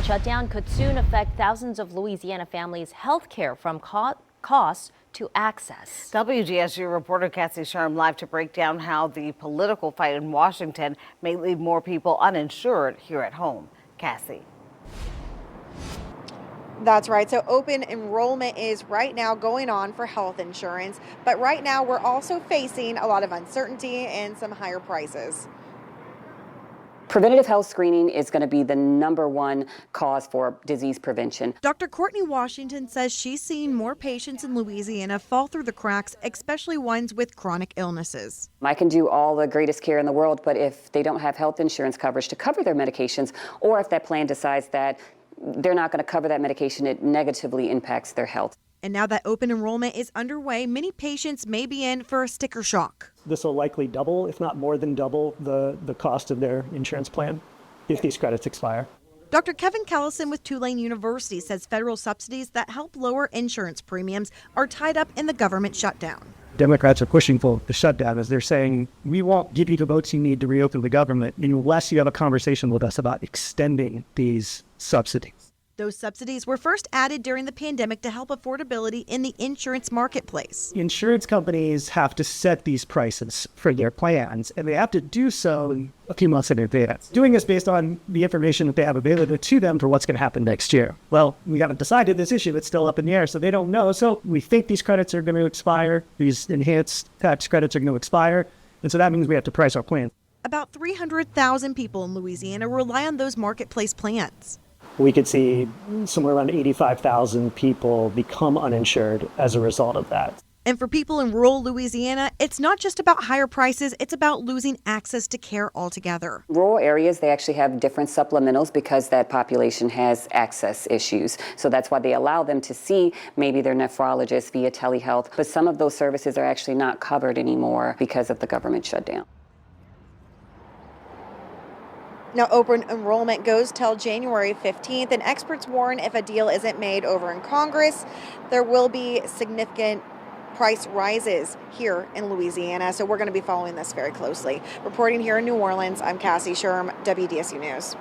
Shutdown could soon affect thousands of Louisiana families' health care, from costs to access. WGSU reporter Cassie Sherm live to break down how the political fight in Washington may leave more people uninsured here at home. Cassie. That's right. So open enrollment is right now going on for health insurance. But right now we're also facing a lot of uncertainty and some higher prices. Preventative health screening is going to be the #1 cause for disease prevention. Dr. Courtney Washington says she's seeing more patients in Louisiana fall through the cracks, especially ones with chronic illnesses. I can do all the greatest care in the world, but if they don't have health insurance coverage to cover their medications, or if that plan decides that they're not going to cover that medication, it negatively impacts their health. And now that open enrollment is underway, many patients may be in for a sticker shock. This will likely double, if not more than double, the cost of their insurance plan if these credits expire. Dr. Kevin Callison with Tulane University says federal subsidies that help lower insurance premiums are tied up in the government shutdown. Democrats are pushing for the shutdown as they're saying, we won't give you the votes you need to reopen the government unless you have a conversation with us about extending these subsidies. Those subsidies were first added during the pandemic to help affordability in the insurance marketplace. Insurance companies have to set these prices for their plans, and they have to do so a few months in advance. Doing this based on the information that they have available to them for what's going to happen next year. Well, we haven't decided this issue. It's still up in the air, so they don't know. So we think these credits are going to expire. These enhanced tax credits are going to expire. And so that means we have to price our plans. About 300,000 people in Louisiana rely on those marketplace plans. We could see somewhere around 85,000 people become uninsured as a result of that. And for people in rural Louisiana, it's not just about higher prices, it's about losing access to care altogether. Rural areas, they actually have different supplementals because that population has access issues. So that's why they allow them to see maybe their nephrologist via telehealth. But some of those services are actually not covered anymore because of the government shutdown. Now, open enrollment goes till January 15th, and experts warn if a deal isn't made over in Congress, there will be significant price rises here in Louisiana. So we're going to be following this very closely. Reporting here in New Orleans, I'm Cassie Sherm, WDSU News.